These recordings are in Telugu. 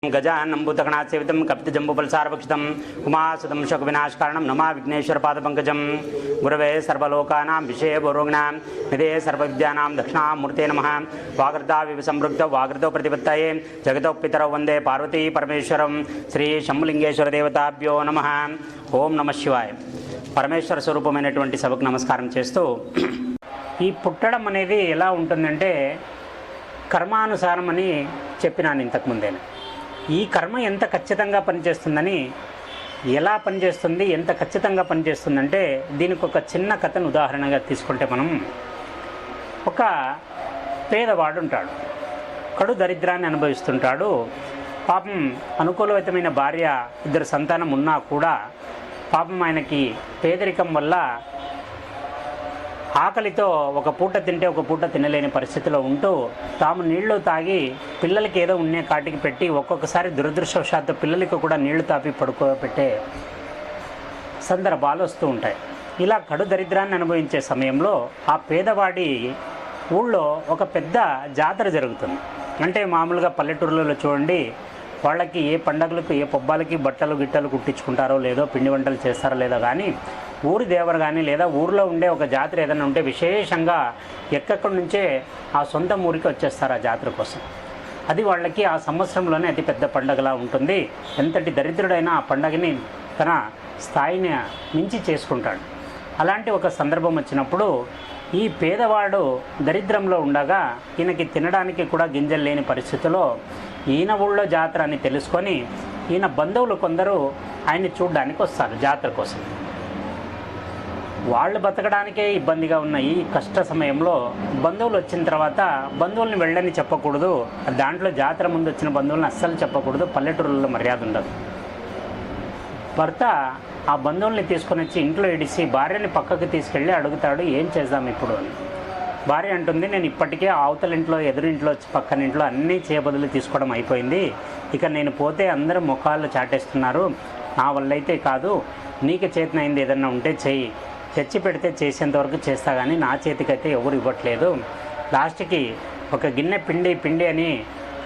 गजाननं भूतगणासेवितं कपितजम्बूफलसारभक्षितं उमासुतं शोकविनाशकारणं नमा विघ्नेश्वरपादपङ्कजं गुरवे सर्वलोकानां विषयपूर्वज्ञां निधे सर्वविद्यानां दक्षिणामूर्ते नमः। वागर्धाविव संवृक्तौ वागर्धौ प्रतिपत्तये जगतौ पितरौ वन्दे पार्वती परमेश्वरं श्री शंभुलिंगेश्वर देवताभ्यो नमः। ఓం నమ శివాయ. పరమేశ్వర స్వరూపమైనటువంటి సభకు నమస్కారం చేస్తూ, ఈ పుట్టడం అనేది ఎలా ఉంటుందంటే కర్మానుసారం అని చెప్పినాను ఇంతకుముందే. ఈ కర్మ ఎంత ఖచ్చితంగా పనిచేస్తుందని, ఎలా పనిచేస్తుంది, ఎంత ఖచ్చితంగా పనిచేస్తుందంటే దీనికి ఒక చిన్న కథను ఉదాహరణగా తీసుకుంటే, మనం ఒక పేదవాడు ఉంటాడు, కడు దరిద్రాన్ని అనుభవిస్తుంటాడు. పాపం అనుకూలమైన భార్య, ఇద్దరు సంతానం ఉన్నా కూడా పాపం ఆయనకి పేదరికం వల్ల ఆకలితో ఒక పూట తింటే ఒక పూట తినలేని పరిస్థితిలో ఉంటూ తాము నీళ్లు తాగి పిల్లలకి ఏదో ఉన్నే కాటికి పెట్టి ఒక్కొక్కసారి దురదృష్టవశాత్తు పిల్లలకి కూడా నీళ్లు తాపి పడుకోబెట్టే సందర్భాలు వస్తూ ఉంటాయి. ఇలా కడు దరిద్రాన్ని అనుభవించే సమయంలో ఆ పేదవాడి ఊళ్ళో ఒక పెద్ద జాతర జరుగుతుంది. అంటే మామూలుగా పల్లెటూరులలో చూడండి, వాళ్ళకి ఏ పండగలకు ఏ పబ్బాలకి బట్టలు గిట్టలు కుట్టించుకుంటారో లేదో, పిండి వంటలు చేస్తారో లేదో కానీ ఊరి దేవరు కానీ లేదా ఊరిలో ఉండే ఒక జాతర ఏదైనా ఉంటే విశేషంగా ఎక్కడి నుంచే ఆ సొంత ఊరికి వచ్చేస్తారు ఆ జాతర కోసం. అది వాళ్ళకి ఆ సంవత్సరంలోనే అతి పెద్ద పండగలా ఉంటుంది. ఎంతటి దరిద్రుడైనా ఆ పండగని తన స్థాయిని మించి చేసుకుంటాడు. అలాంటి ఒక సందర్భం వచ్చినప్పుడు ఈ పేదవాడు దరిద్రంలో ఉండగా ఈయనకి తినడానికి కూడా గింజలు లేని పరిస్థితిలో ఈయన ఊళ్ళో జాతర అని తెలుసుకొని ఈయన బంధువులు కొందరు ఆయన్ని చూడడానికి వస్తారు జాతర కోసం. వాళ్ళు బతకడానికే ఇబ్బందిగా ఉన్న ఈ కష్ట సమయంలో బంధువులు వచ్చిన తర్వాత బంధువుల్ని వెళ్ళని చెప్పకూడదు, దాంట్లో జాతర ముందు వచ్చిన బంధువులను అస్సలు చెప్పకూడదు, పల్లెటూరులో మర్యాద ఉండదు. భర్త ఆ బంధువుల్ని తీసుకొని వచ్చి ఇంట్లో ఇడిసి భార్యని పక్కకి తీసుకెళ్ళి అడుగుతాడు, ఏం చేద్దాం ఇప్పుడు అని. భార్య అంటుంది, నేను ఇప్పటికే అవతల ఇంట్లో, ఎదురింట్లో, పక్కన ఇంట్లో అన్నీ చేయబదులు తీసుకోవడం అయిపోయింది, ఇక నేను పోతే అందరూ ముఖాలు చాటేస్తున్నారు, నా వల్ల అయితే కాదు, నీకు చేతనైంది ఏదన్నా ఉంటే చెయ్యి, తెచ్చి పెడితే చేసేంతవరకు చేస్తా కానీ నా చేతికైతే ఎవరు ఇవ్వట్లేదు, లాస్ట్కి ఒక గిన్నె పిండి అని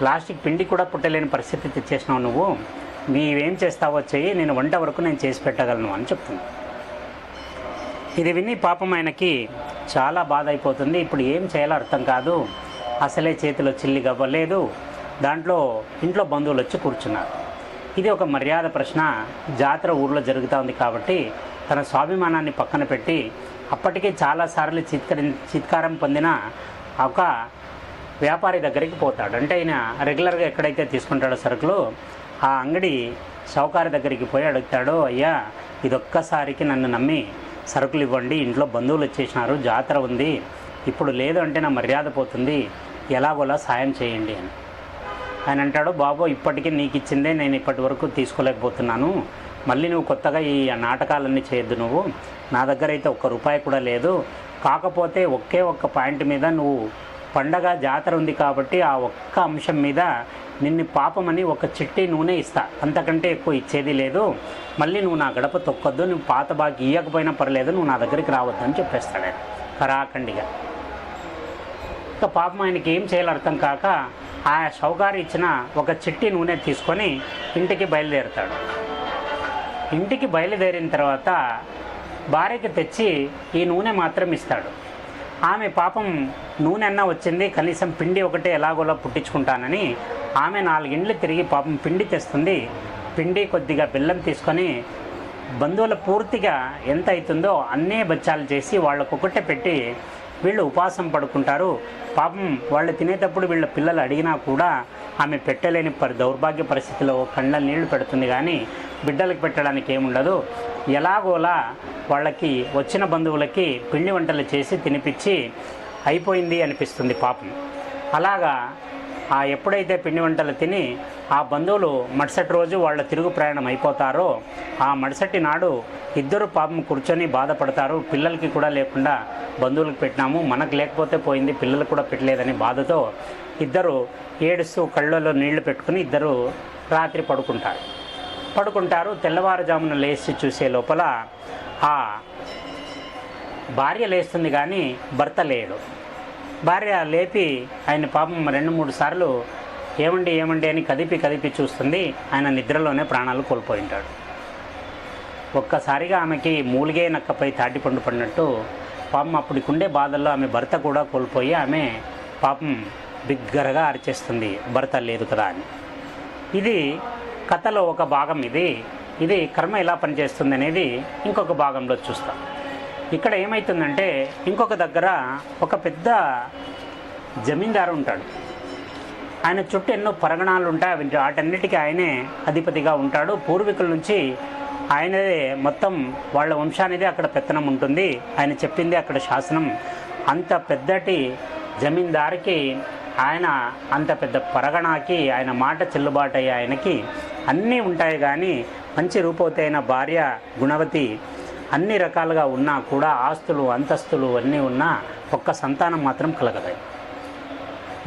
లాస్ట్కి పిండి కూడా పుట్టలేని పరిస్థితి తెచ్చేసినావు నువ్వు, నీవేం చేస్తావో చెయ్యి, నేను వంట వరకు నేను చేసి పెట్టగలను అని చెప్తుంది. ఇది విని పాపం ఆయనకి చాలా బాధ అయిపోతుంది. ఇప్పుడు ఏం చేయాలో అర్థం కాదు, అసలే చేతిలో చిల్లి గవ్వలేదు, దాంట్లో ఇంట్లో బంధువులు వచ్చి కూర్చున్నారు. ఇది ఒక మర్యాద ప్రశ్న, జాతర ఊర్లో జరుగుతూ ఉంది కాబట్టి తన స్వాభిమానాన్ని పక్కన పెట్టి అప్పటికే చాలాసార్లు చిత్కారం పొందిన ఒక వ్యాపారి దగ్గరికి పోతాడు. అంటే ఆయన రెగ్యులర్గా ఎక్కడైతే తీసుకుంటాడో సరుకులు, ఆ అంగడి షౌకారి దగ్గరికి పోయి అడుగుతాడు, అయ్యా ఇదొక్కసారికి నన్ను నమ్మి సరుకులు ఇవ్వండి, ఇంట్లో బంధువులు వచ్చేసినారు, జాతర ఉంది, ఇప్పుడు లేదు అంటే నా మర్యాద పోతుంది, ఎలాగోలా సాయం చేయండి అని. ఆయన అంటాడు, బాబు ఇప్పటికీ నీకు ఇచ్చిందే నేను ఇప్పటి వరకు తీసుకోలేకపోతున్నాను, మళ్ళీ నువ్వు కొత్తగా ఈ నాటకాలన్నీ చేయొద్దు, నువ్వు నా దగ్గర అయితే ఒక్క రూపాయి కూడా లేదు, కాకపోతే ఒకే ఒక్క పాయింట్ మీద నువ్వు పండగ జాతర ఉంది కాబట్టి ఆ ఒక్క అంశం మీద నిన్ను పాపమని ఒక చిట్టి నూనె ఇస్తా, అంతకంటే ఎక్కువ ఇచ్చేది లేదు, మళ్ళీ నువ్వు నా గడప తొక్కొద్దు, నువ్వు పాత బాగా ఇవ్వకపోయినా పర్లేదు, నువ్వు నా దగ్గరికి రావద్దు అని చెప్పేస్తాడు ఆయన కరాఖండిగా. ఇంకా పాపం ఆయనకి ఏం చేయాలో అర్థం కాక ఆ షౌకారి ఇచ్చిన ఒక చిట్టి నూనె తీసుకొని ఇంటికి బయలుదేరుతాడు. ఇంటికి బయలుదేరిన తర్వాత భార్యకి తెచ్చి ఈ నూనె మాత్రం ఇస్తాడు. ఆమె పాపం నూనె అన్నా వచ్చింది, కనీసం పిండి ఒకటే ఎలాగోలా పుట్టించుకుంటానని ఆమె 4 ఇండ్లు తిరిగి పాపం పిండి తెస్తుంది. పిండి కొద్దిగా బెల్లం తీసుకొని బంధువుల పూర్తిగా ఎంత అవుతుందో అన్నే బచ్చాలు చేసి వాళ్ళకొకటే పెట్టి వీళ్ళు ఉపవాసం పడుకుంటారు. పాపం వాళ్ళు తినేటప్పుడు వీళ్ళ పిల్లలు అడిగినా కూడా ఆమె పెట్టలేని దౌర్భాగ్య పరిస్థితిలో కళ్ళ నీళ్లు పెడుతుంది, కానీ బిడ్డలకు పెట్టడానికి ఏముండదు. ఎలాగోలా వాళ్ళకి వచ్చిన బంధువులకి పిండి వంటలు చేసి తినిపించి అయిపోయింది అనిపిస్తుంది పాపం. అలాగా ఎప్పుడైతే పిండి వంటలు తిని ఆ బంధువులు మరుసటి రోజు వాళ్ళ తిరుగు ప్రయాణం అయిపోతారో ఆ మరుసటి నాడు ఇద్దరు పాపం కూర్చొని బాధపడతారు. పిల్లలకి కూడా లేకుండా బంధువులకు పెట్టినాము, మనకు లేకపోతే పోయింది, పిల్లలకు కూడా పెట్టలేదని బాధతో ఇద్దరు ఏడుస్తూ కళ్ళలో నీళ్లు పెట్టుకుని ఇద్దరు రాత్రి పడుకుంటారు. తెల్లవారుజామున లేచి చూసే లోపల ఆ భార్య లేస్తుంది కానీ భర్త లేడు. భార్య లేపి ఆయన పాపం 2-3 సార్లు ఏమండి ఏమండి అని కదిపి చూస్తుంది. ఆయన నిద్రలోనే ప్రాణాలు కోల్పోయి ఉంటాడు. ఒక్కసారిగా ఆమెకి మూలిగే నక్కపై తాటిపండు పడినట్టు పాపం అప్పటికుండే బాధల్లో ఆమె భర్త కూడా కోల్పోయి ఆమె పాపం బిగ్గరగా అరిచేస్తుంది, భర్త లేదు కదా అని. ఇది కథలో ఒక భాగం. ఇది కర్మ ఎలా పనిచేస్తుంది అనేది ఇంకొక భాగంలో చూస్తాం. ఇక్కడ ఏమవుతుందంటే ఇంకొక దగ్గర ఒక పెద్ద జమీందారు ఉంటాడు. ఆయన చుట్టూ ఎన్నో పరగణాలు ఉంటాయి, వాటన్నిటికీ ఆయనే అధిపతిగా ఉంటాడు. పూర్వీకుల నుంచి ఆయనదే మొత్తం వాళ్ళ వంశానిదే అక్కడ పెత్తనం ఉంటుంది. ఆయన చెప్పింది అక్కడ శాసనం. అంత పెద్దటి జమీందారికి ఆయన అంత పెద్ద పరగణాకి ఆయన మాట చెల్లుబాటు అయ్యే ఆయనకి అన్నీ ఉంటాయి. కానీ మంచి రూపవతి అయిన భార్య గుణవతి అన్ని రకాలుగా ఉన్నా కూడా ఆస్తులు అంతస్తులు అన్నీ ఉన్నా ఒక్క సంతానం మాత్రం కలగదాయి.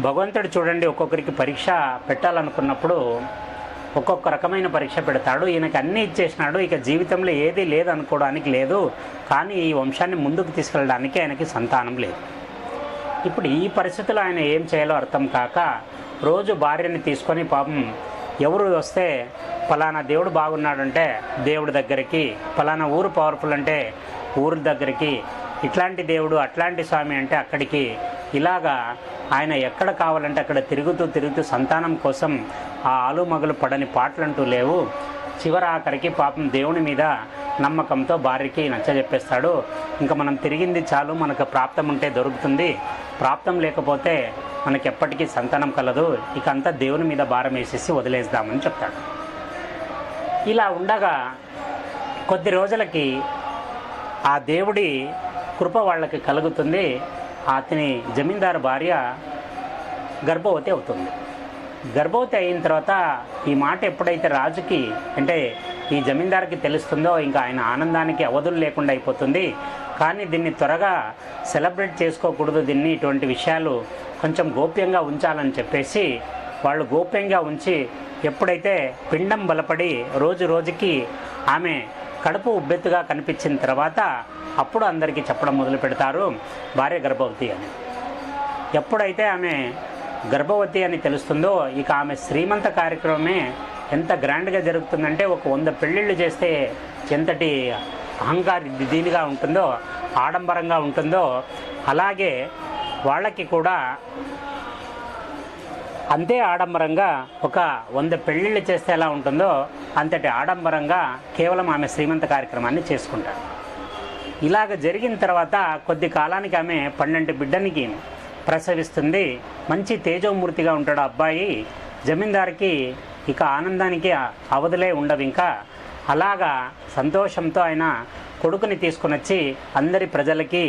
భగవంతుడు చూడండి, ఒక్కొక్కరికి పరీక్ష పెట్టాలనుకున్నప్పుడు ఒక్కొక్క రకమైన పరీక్ష పెడతాడు. ఈయనకి అన్నీ ఇచ్చేసినాడు, ఇక జీవితంలో ఏదీ లేదనుకోవడానికి లేదు. కానీ ఈ వంశాన్ని ముందుకు తీసుకెళ్ళడానికి ఆయనకి సంతానం లేదు. ఇప్పుడు ఈ పరిస్థితుల్లో ఆయన ఏం చేయాలో అర్థం కాక రోజు భార్యని తీసుకొని పాపం ఎవరు వస్తే ఫలానా దేవుడు బాగున్నాడంటే దేవుడి దగ్గరికి, ఫలానా ఊరు పవర్ఫుల్ అంటే ఊరి దగ్గరికి, ఇట్లాంటి దేవుడు అట్లాంటి స్వామి అంటే అక్కడికి, ఇలాగా ఆయన ఎక్కడ కావాలంటే అక్కడ తిరుగుతూ సంతానం కోసం ఆ ఆలుమగలు పడని పాటలంటూ లేవు. చివరి ఆఖరికి పాపం దేవుని మీద నమ్మకంతో భార్యకి నచ్చజెప్పేస్తాడు. ఇంకా మనం తిరిగింది చాలు, మనకు ప్రాప్తం ఉంటే దొరుకుతుంది, ప్రాప్తం లేకపోతే మనకి ఎప్పటికీ సంతానం కలదు, ఇక అంతా దేవుని మీద భారం వేసేసి వదిలేద్దామని చెప్తాడు. ఇలా ఉండగా కొద్ది రోజులకి ఆ దేవుడి కృప వాళ్ళకి కలుగుతుంది. అతని జమీందారు భార్య గర్భవతి అవుతుంది. గర్భవతి అయిన తర్వాత ఈ మాట ఎప్పుడైతే రాజుకి అంటే ఈ జమీందారుకి తెలుస్తుందో ఇంకా ఆయన ఆనందానికి అవధులు లేకుండా అయిపోతుంది. కానీ దీన్ని త్వరగా సెలబ్రేట్ చేసుకోకూడదు, దీన్ని ఇటువంటి విషయాలు కొంచెం గోప్యంగా ఉంచాలని చెప్పేసి వాళ్ళు గోప్యంగా ఉంచి ఎప్పుడైతే పిండం బలపడి రోజుకి ఆమె కడుపు ఉబ్బెత్తుగా కనిపించిన తర్వాత అప్పుడు అందరికీ చెప్పడం మొదలు పెడతారు భార్య గర్భవతి అని. ఎప్పుడైతే ఆమె గర్భవతి అని తెలుస్తుందో ఇక ఆమె శ్రీమంత కార్యక్రమమే ఎంత గ్రాండ్గా జరుగుతుందంటే ఒక 100 పెళ్ళిళ్ళు చేస్తే ఎంతటి దీనిగా ఉంటుందో, ఆడంబరంగా ఉంటుందో అలాగే వాళ్ళకి కూడా అంతే ఆడంబరంగా ఒక 100 పెళ్ళిళ్ళు చేస్తే ఎలా ఉంటుందో అంతటి ఆడంబరంగా కేవలం ఆమె శ్రీమంత కార్యక్రమాన్ని చేసుకుంటారు. ఇలాగ జరిగిన తర్వాత కొద్ది కాలానికి ఆమె 12 బిడ్డనికి ప్రసవిస్తుంది. మంచి తేజోమూర్తిగా ఉంటాడు అబ్బాయి. జమీందారికి ఇక ఆనందానికి అవధులే ఉండవు. ఇంకా అలాగా సంతోషంతో ఆయన కొడుకుని తీసుకుని వచ్చి అందరి ప్రజలకి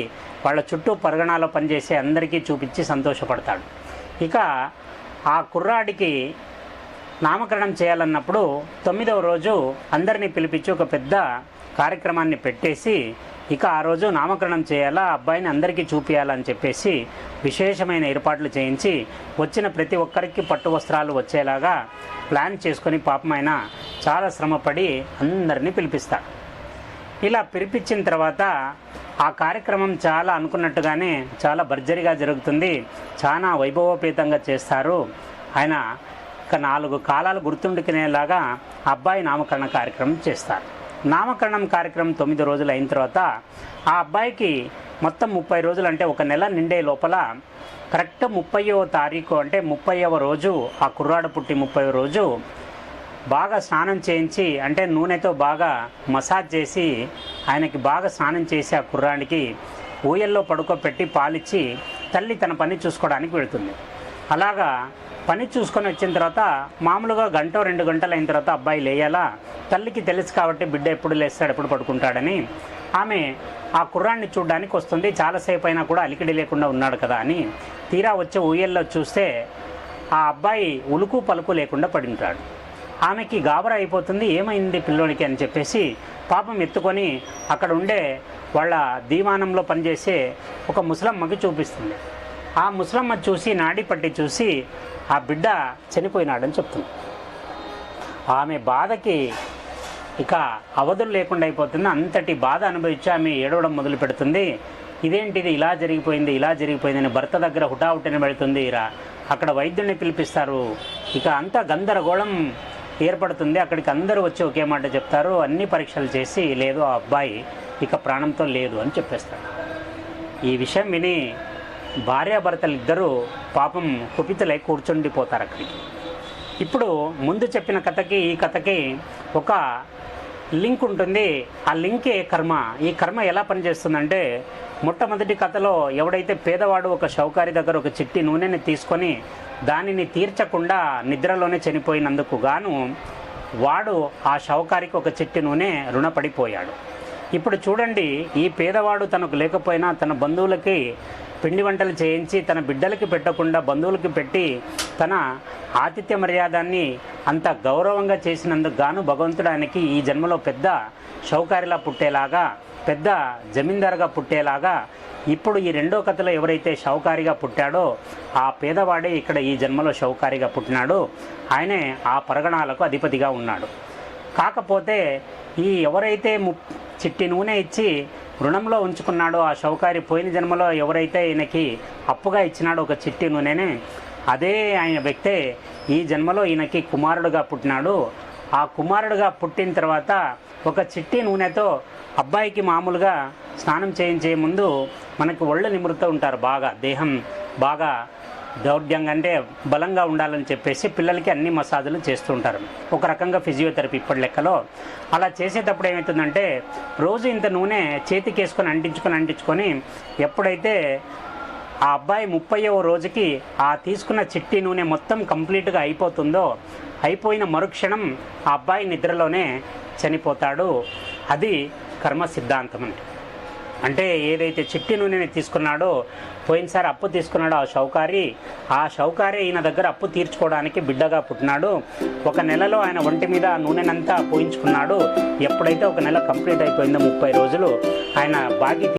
వాళ్ళ చుట్టూ పరగణాలో పనిచేసే అందరికీ చూపించి సంతోషపడతాడు. ఇక ఆ కుర్రాడికి నామకరణం చేయాలన్నప్పుడు 9వ రోజు అందరినీ పిలిపించి ఒక పెద్ద కార్యక్రమాన్ని పెట్టేసి ఇక ఆ రోజు నామకరణం చేయాలా, అబ్బాయిని అందరికీ చూపించాలని చెప్పేసి విశేషమైన ఏర్పాట్లు చేయించి వచ్చిన ప్రతి ఒక్కరికి పట్టు వస్త్రాలు వచ్చేలాగా ప్లాన్ చేసుకొని పాపం ఆయన చాలా శ్రమపడి అందరినీ పిలిపిస్తాడు. ఇలా పిలిపించిన తర్వాత ఆ కార్యక్రమం చాలా అనుకున్నట్టుగానే చాలా భర్జరిగా జరుగుతుంది. చాలా వైభవోపేతంగా చేస్తారు. ఆయన ఒక 4 కాలాలు గుర్తుండుకునేలాగా అబ్బాయి నామకరణ కార్యక్రమం చేస్తారు. నామకరణం కార్యక్రమం 9 రోజులు అయిన తర్వాత ఆ అబ్బాయికి మొత్తం 30 రోజులు అంటే ఒక నెల నిండే లోపల కరెక్ట్ 30వ తారీఖు అంటే 30వ రోజు ఆ కుర్రాడు పుట్టి 30వ రోజు బాగా స్నానం చేయించి అంటే నూనెతో బాగా మసాజ్ చేసి ఆయనకి బాగా స్నానం చేసి ఆ కుర్రాడికి ఊయల్లో పడుకోబెట్టి పాలిచ్చి తల్లి తన పని చూసుకోవడానికి వెళుతుంది. అలాగా పని చూసుకొని వచ్చిన తర్వాత మామూలుగా 1-2 గంటలు అయిన తర్వాత అబ్బాయి లేయాలా. తల్లికి తెలుసు కాబట్టి బిడ్డ ఎప్పుడు లేస్తాడు ఎప్పుడు పడుకుంటాడని ఆమె ఆ కుర్రాడిని చూడడానికి వస్తుంది. చాలాసేపు అయినా కూడా అలికిడి లేకుండా ఉన్నాడు కదా అని తీరా వచ్చే ఊయల్లో చూస్తే ఆ అబ్బాయి ఉలుకు పలుకు లేకుండా పడి ఉంటాడు. ఆమెకి గాబరా అయిపోతుంది, ఏమైంది పిల్లోనికి అని చెప్పేసి పాపం ఎత్తుకొని అక్కడ ఉండే వాళ్ళ దీవానంలో పనిచేసే ఒక ముసలమ్మకి చూపిస్తుంది. ఆ ముసలమ్మ చూసి నాడి పట్టి చూసి ఆ బిడ్డ చనిపోయినాడని చెప్తుంది. ఆమె బాధకి ఇక అవధులు లేకుండా అయిపోతుంది. అంతటి బాధ అనుభవించి ఆమె ఏడవడం మొదలు పెడుతుంది. ఇదేంటిది ఇలా జరిగిపోయింది అని భర్త దగ్గర హుటాహుటిని వెళుతుంది. అక్కడ వైద్యుడిని పిలిపిస్తారు. ఇక అంతా గందరగోళం ఏర్పడుతుంది. అక్కడికి అందరూ వచ్చి ఒకే మాట చెప్తారు, అన్ని పరీక్షలు చేసి లేదు ఆ అబ్బాయి ఇక ప్రాణంతో లేదు అని చెప్పేస్తాడు. ఈ విషయం విని భార్యాభర్తలు ఇద్దరూ పాపం కుపితులై కూర్చుండిపోతారు అక్కడికి. ఇప్పుడు ముందు చెప్పిన కథకి ఈ కథకి ఒక లింక్ ఉంటుంది. ఆ లింకే కర్మ. ఈ కర్మ ఎలా పనిచేస్తుందంటే, మొట్టమొదటి కథలో ఎవడైతే పేదవాడు ఒక షౌకారి దగ్గర ఒక చిట్టి నూనెని తీసుకొని దానిని తీర్చకుండా నిద్రలోనే చనిపోయినందుకు గాను వాడు ఆ షౌకారికి ఒక చిట్టి నూనె రుణపడిపోయాడు. ఇప్పుడు చూడండి, ఈ పేదవాడు తనకు లేకపోయినా తన బంధువులకి పిండి వంటలు చేయించి తన బిడ్డలకి పెట్టకుండా బంధువులకి పెట్టి తన ఆతిథ్య మర్యాదాన్ని అంత గౌరవంగా చేసినందుకు గాను భగవంతుడు ఆయనకి ఈ జన్మలో పెద్ద షౌకారిలా పుట్టేలాగా, పెద్ద జమీందారుగా పుట్టేలాగా, ఇప్పుడు ఈ రెండో కథలో ఎవరైతే షౌకారిగా పుట్టాడో ఆ పేదవాడే ఇక్కడ ఈ జన్మలో షౌకారిగా పుట్టినాడు. ఆయనే ఆ పరగణాలకు అధిపతిగా ఉన్నాడు. కాకపోతే ఈ ఎవరైతే చిట్టి నూనె ఇచ్చి రుణంలో ఉంచుకున్నాడో ఆ షౌకారి పోయిన జన్మలో ఎవరైతే ఈయనకి అప్పుగా ఇచ్చినాడో ఒక చిట్టి నూనెనే, అదే ఆయన వ్యక్తే ఈ జన్మలో ఈయనకి కుమారుడుగా పుట్టినాడు. ఆ కుమారుడుగా పుట్టిన తర్వాత ఒక చిట్టి నూనెతో అబ్బాయికి మామూలుగా స్నానం చేయించే ముందు మనకి ఒళ్ళు నిమురుతూ ఉంటారు, బాగా దేహం బాగా దౌర్ఢ్యంగా అంటే బలంగా ఉండాలని చెప్పేసి పిల్లలకి అన్ని మసాజులు చేస్తూ ఉంటారు. ఒక రకంగా ఫిజియోథెరపీ ఇప్పటి లెక్కలో. అలా చేసేటప్పుడు ఏమవుతుందంటే, రోజు ఇంత నూనె చేతికి వేసుకొని అంటించుకొని ఎప్పుడైతే ఆ అబ్బాయి 30వ రోజుకి ఆ తీసుకున్న చిట్టి నూనె మొత్తం కంప్లీట్గా అయిపోతుందో, అయిపోయిన మరుక్షణం ఆ అబ్బాయి నిద్రలోనే చనిపోతాడు. అది కర్మ సిద్ధాంతం అంటే ఏదైతే చిట్టి నూనెని తీసుకున్నాడో, పోయినసారి అప్పు తీసుకున్నాడో ఆ షౌకారి ఈయన దగ్గర అప్పు తీర్చుకోవడానికి బిడ్డగా పుట్టినాడు. ఒక నెలలో ఆయన ఒంటి మీద నూనెనంతా పోయించుకున్నాడు. ఎప్పుడైతే ఒక నెల కంప్లీట్ అయిపోయిందో 30 రోజులు ఆయన బాకీ